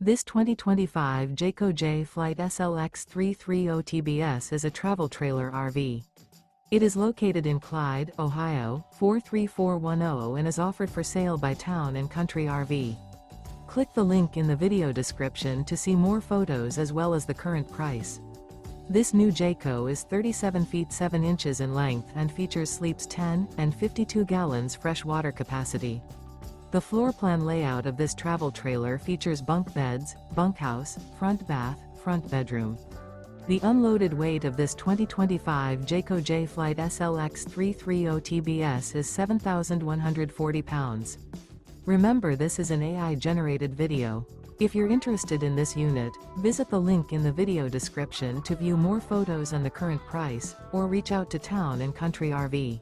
This 2025 Jayco J Flight SLX 330 TBS is a travel trailer RV. It is located in Clyde, Ohio, 43410 and is offered for sale by Town & Country RV. Click the link in the video description to see more photos as well as the current price. This new Jayco is 37 feet 7 inches in length and features sleeps 10 and 52 gallons fresh water capacity. The floor plan layout of this travel trailer features bunk beds, bunkhouse, front bath, front bedroom. The unloaded weight of this 2025 Jayco J Flight SLX 330 TBS is 7,140 pounds. Remember, this is an AI-generated video. If you're interested in this unit, visit the link in the video description to view more photos and the current price, or reach out to Town & Country RV.